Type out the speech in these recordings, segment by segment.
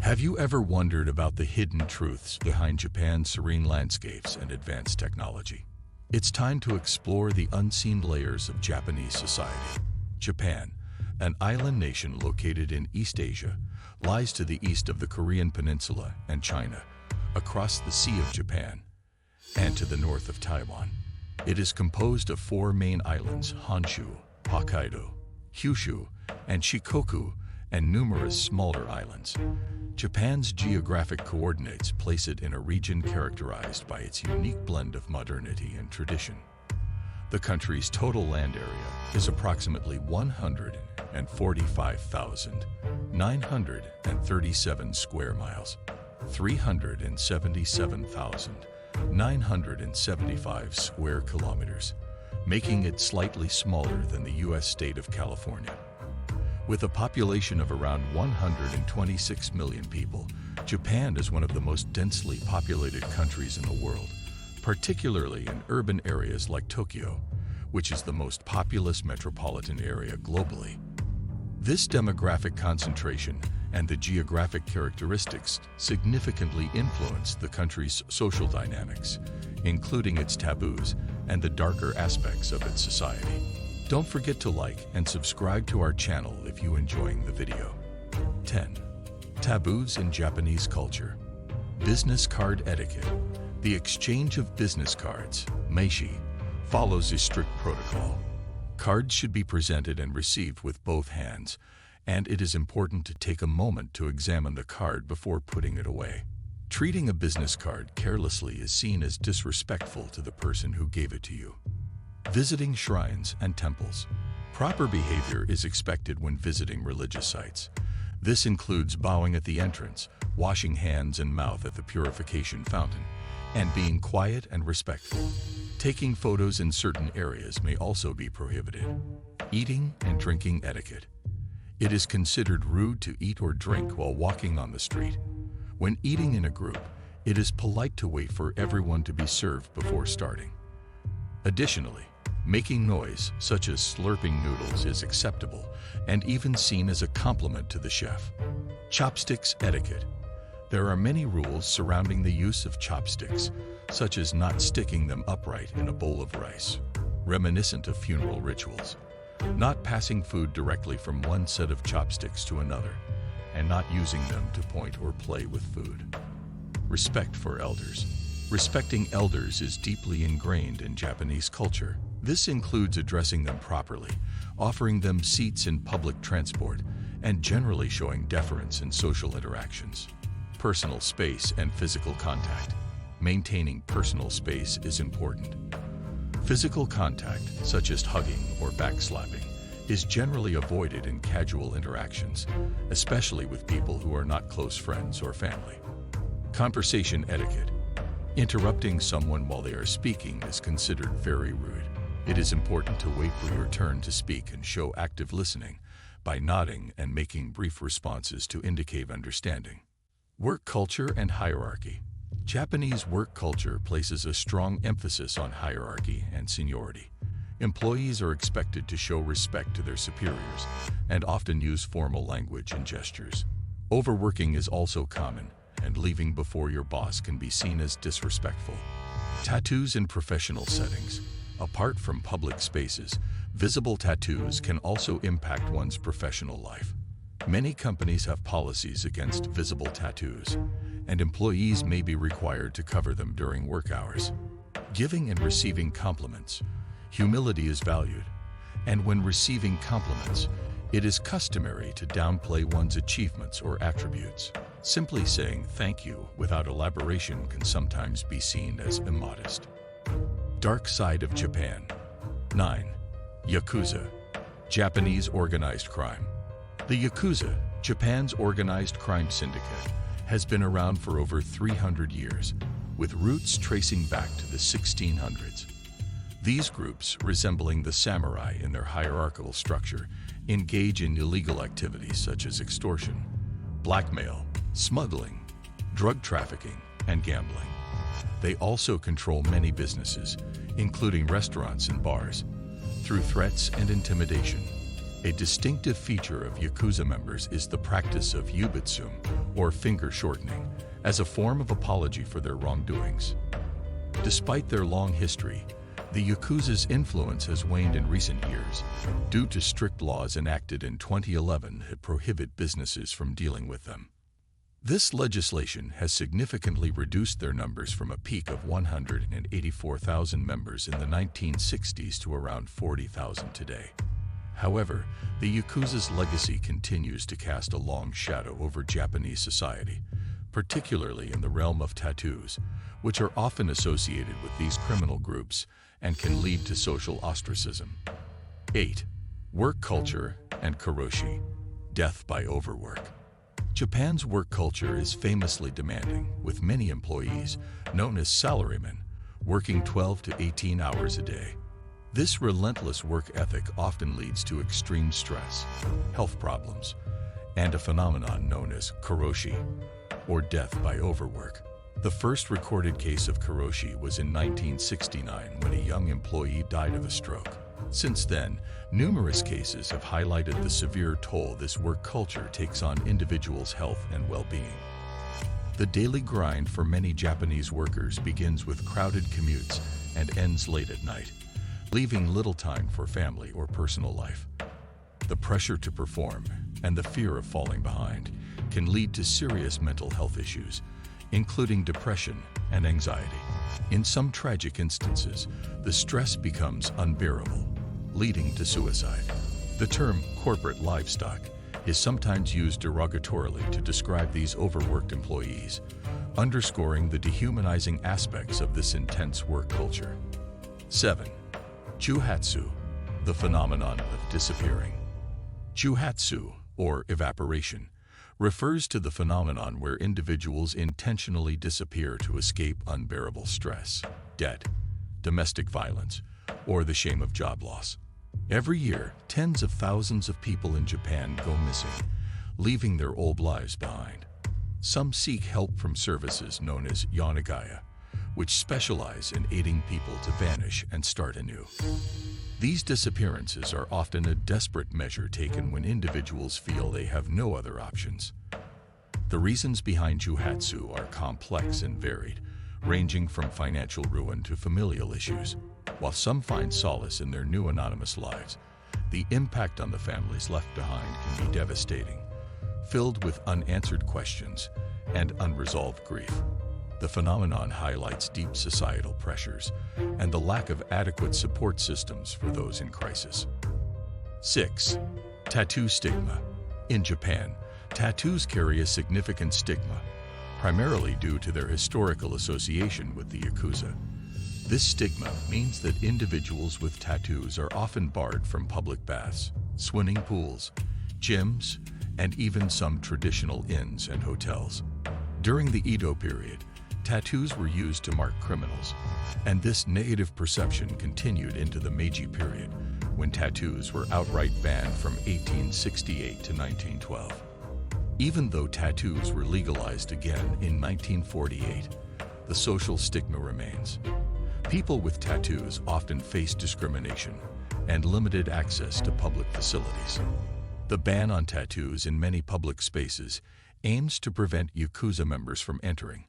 Have you ever wondered about the hidden truths behind Japan's serene landscapes and advanced technology? It's time to explore the unseen layers of Japanese society. Japan, an island nation located in East Asia, lies to the east of the Korean Peninsula and China, across the Sea of Japan, and to the north of Taiwan. It is composed of four main islands: Honshu, Hokkaido, Kyushu, and Shikoku, and numerous smaller islands. Japan's geographic coordinates place it in a region characterized by its unique blend of modernity and tradition. The country's total land area is approximately 145,937 square miles, 377,975 square kilometers, making it slightly smaller than the U.S. state of California. With a population of around 126 million people, Japan is one of the most densely populated countries in the world, particularly in urban areas like Tokyo, which is the most populous metropolitan area globally. This demographic concentration and the geographic characteristics significantly influence the country's social dynamics, including its taboos and the darker aspects of its society. Don't forget to like and subscribe to our channel if you're enjoying the video. 10. Taboos in Japanese culture. Business card etiquette. The exchange of business cards, meishi, follows a strict protocol. Cards should be presented and received with both hands, and it is important to take a moment to examine the card before putting it away. Treating a business card carelessly is seen as disrespectful to the person who gave it to you. Visiting shrines and temples. Proper behavior is expected when visiting religious sites. This includes bowing at the entrance, washing hands and mouth at the purification fountain, and being quiet and respectful. Taking photos in certain areas may also be prohibited. Eating and drinking etiquette. It is considered rude to eat or drink while walking on the street. When eating in a group, it is polite to wait for everyone to be served before starting. Additionally, making noise, such as slurping noodles, is acceptable and even seen as a compliment to the chef. Chopsticks etiquette. There are many rules surrounding the use of chopsticks, such as not sticking them upright in a bowl of rice, reminiscent of funeral rituals, not passing food directly from one set of chopsticks to another, and not using them to point or play with food. Respect for elders. Respecting elders is deeply ingrained in Japanese culture. This includes addressing them properly, offering them seats in public transport, and generally showing deference in social interactions. Personal space and physical contact. Maintaining personal space is important. Physical contact, such as hugging or backslapping, is generally avoided in casual interactions, especially with people who are not close friends or family. Conversation etiquette. Interrupting someone while they are speaking is considered very rude. It is important to wait for your turn to speak and show active listening by nodding and making brief responses to indicate understanding. Work culture and hierarchy. Japanese work culture places a strong emphasis on hierarchy and seniority. Employees are expected to show respect to their superiors and often use formal language and gestures. Overworking is also common, and leaving before your boss can be seen as disrespectful. Tattoos in professional settings. Apart from public spaces, visible tattoos can also impact one's professional life. Many companies have policies against visible tattoos, and employees may be required to cover them during work hours. Giving and receiving compliments. Humility is valued, and when receiving compliments, it is customary to downplay one's achievements or attributes. Simply saying thank you without elaboration can sometimes be seen as immodest. Dark side of Japan. 9. Yakuza. Japanese organized crime. The Yakuza, Japan's organized crime syndicate, has been around for over 300 years, with roots tracing back to the 1600s. These groups, resembling the samurai in their hierarchical structure, engage in illegal activities such as extortion, blackmail, smuggling, drug trafficking, and gambling. They also control many businesses, including restaurants and bars, through threats and intimidation. A distinctive feature of Yakuza members is the practice of yubitsum, or finger shortening, as a form of apology for their wrongdoings. Despite their long history, the Yakuza's influence has waned in recent years due to strict laws enacted in 2011 that prohibit businesses from dealing with them. This legislation has significantly reduced their numbers from a peak of 184,000 members in the 1960s to around 40,000 today. However, the Yakuza's legacy continues to cast a long shadow over Japanese society, particularly in the realm of tattoos, which are often associated with these criminal groups and can lead to social ostracism. 8. Work culture and Karoshi. Death by overwork. Japan's work culture is famously demanding, with many employees, known as salarymen, working 12 to 18 hours a day. This relentless work ethic often leads to extreme stress, health problems, and a phenomenon known as Karoshi, or death by overwork. The first recorded case of Karoshi was in 1969 when a young employee died of a stroke. Since then, numerous cases have highlighted the severe toll this work culture takes on individuals' health and well-being. The daily grind for many Japanese workers begins with crowded commutes and ends late at night, leaving little time for family or personal life. The pressure to perform and the fear of falling behind can lead to serious mental health issues, including depression and anxiety. In some tragic instances, the stress becomes unbearable, leading to suicide. The term corporate livestock is sometimes used derogatorily to describe these overworked employees, underscoring the dehumanizing aspects of this intense work culture. 7. Chuhatsu, the phenomenon of disappearing. Chuhatsu, or evaporation, refers to the phenomenon where individuals intentionally disappear to escape unbearable stress, debt, domestic violence, or the shame of job loss. Every year, tens of thousands of people in Japan go missing, leaving their old lives behind. Some seek help from services known as yanagaya, which specialize in aiding people to vanish and start anew. These disappearances are often a desperate measure taken when individuals feel they have no other options. The reasons behind Chuhatsu are complex and varied, ranging from financial ruin to familial issues. While some find solace in their new anonymous lives, the impact on the families left behind can be devastating, filled with unanswered questions and unresolved grief. The phenomenon highlights deep societal pressures and the lack of adequate support systems for those in crisis. 6. Tattoo stigma. In Japan, tattoos carry a significant stigma, primarily due to their historical association with the Yakuza. This stigma means that individuals with tattoos are often barred from public baths, swimming pools, gyms, and even some traditional inns and hotels. During the Edo period, tattoos were used to mark criminals, and this negative perception continued into the Meiji period, when tattoos were outright banned from 1868 to 1912. Even though tattoos were legalized again in 1948, the social stigma remains. People with tattoos often face discrimination and limited access to public facilities. The ban on tattoos in many public spaces aims to prevent Yakuza members from entering,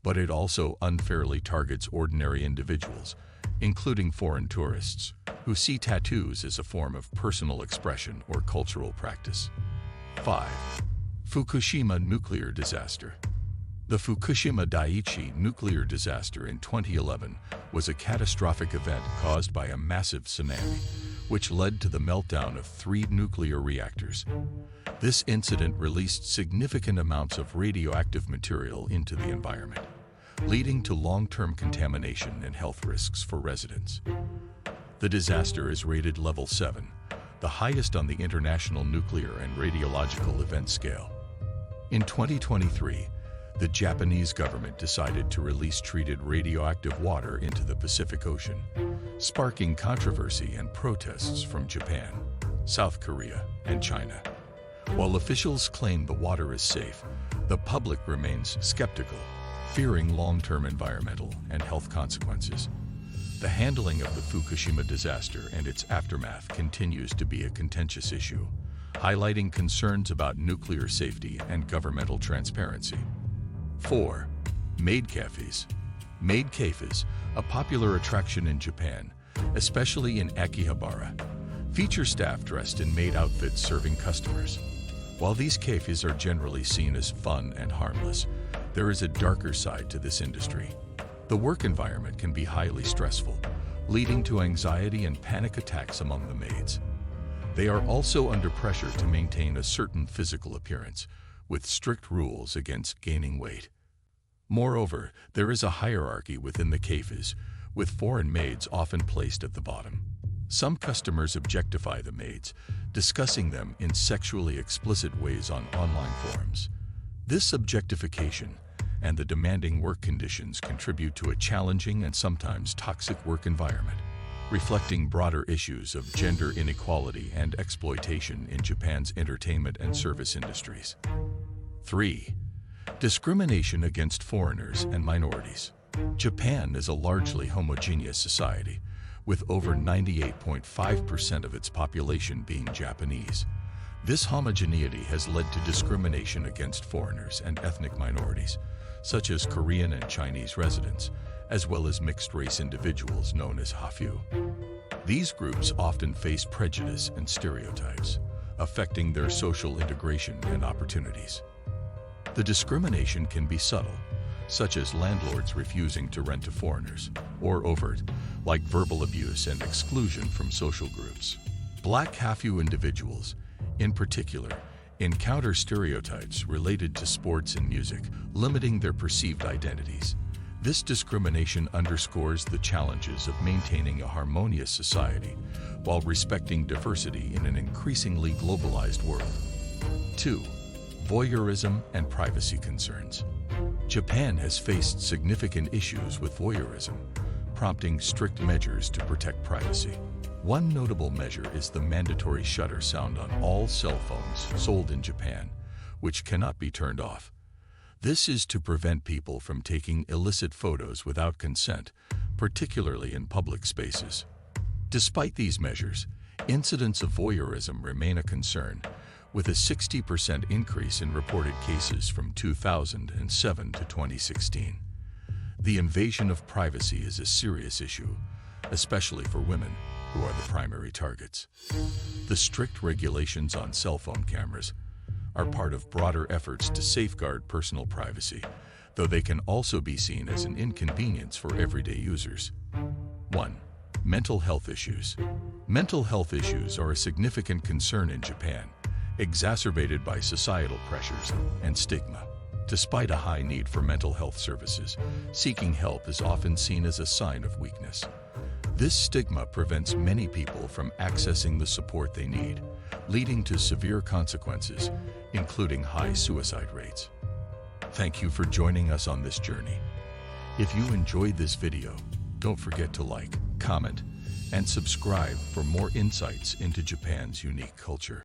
but it also unfairly targets ordinary individuals, including foreign tourists, who see tattoos as a form of personal expression or cultural practice. 5. Fukushima nuclear disaster. The Fukushima Daiichi nuclear disaster in 2011 was a catastrophic event caused by a massive tsunami, which led to the meltdown of 3 nuclear reactors. This incident released significant amounts of radioactive material into the environment, leading to long-term contamination and health risks for residents. The disaster is rated level 7, the highest on the International Nuclear and Radiological Event Scale. In 2023, the Japanese government decided to release treated radioactive water into the Pacific Ocean, sparking controversy and protests from Japan, South Korea, and China. While officials claim the water is safe, the public remains skeptical, fearing long-term environmental and health consequences. The handling of the Fukushima disaster and its aftermath continues to be a contentious issue, highlighting concerns about nuclear safety and governmental transparency. 4. Maid cafes. Maid cafes, a popular attraction in Japan, especially in Akihabara, feature staff dressed in maid outfits serving customers. While these cafes are generally seen as fun and harmless, there is a darker side to this industry. The work environment can be highly stressful, leading to anxiety and panic attacks among the maids. They are also under pressure to maintain a certain physical appearance, with strict rules against gaining weight. Moreover, there is a hierarchy within the cafes, with foreign maids often placed at the bottom. Some customers objectify the maids, discussing them in sexually explicit ways on online forums. This objectification and the demanding work conditions contribute to a challenging and sometimes toxic work environment, reflecting broader issues of gender inequality and exploitation in Japan's entertainment and service industries. 3. Discrimination against foreigners and minorities. Japan is a largely homogeneous society, with over 98.5% of its population being Japanese. This homogeneity has led to discrimination against foreigners and ethnic minorities, such as Korean and Chinese residents, as well as mixed-race individuals known as Hafu. These groups often face prejudice and stereotypes, affecting their social integration and opportunities. The discrimination can be subtle, such as landlords refusing to rent to foreigners, or overt, like verbal abuse and exclusion from social groups. Black Hafu individuals, in particular, encounter stereotypes related to sports and music, limiting their perceived identities. This discrimination underscores the challenges of maintaining a harmonious society while respecting diversity in an increasingly globalized world. 2. Voyeurism and privacy concerns. Japan has faced significant issues with voyeurism, prompting strict measures to protect privacy. One notable measure is the mandatory shutter sound on all cell phones sold in Japan, which cannot be turned off. This is to prevent people from taking illicit photos without consent, particularly in public spaces. Despite these measures, incidents of voyeurism remain a concern, with a 60% increase in reported cases from 2007 to 2016. The invasion of privacy is a serious issue, especially for women, who are the primary targets. The strict regulations on cell phone cameras are part of broader efforts to safeguard personal privacy, though they can also be seen as an inconvenience for everyday users. 1. Mental health issues. Mental health issues are a significant concern in Japan, exacerbated by societal pressures and stigma. Despite a high need for mental health services, seeking help is often seen as a sign of weakness. This stigma prevents many people from accessing the support they need, leading to severe consequences, including high suicide rates. Thank you for joining us on this journey. If you enjoyed this video, don't forget to like, comment, and subscribe for more insights into Japan's unique culture.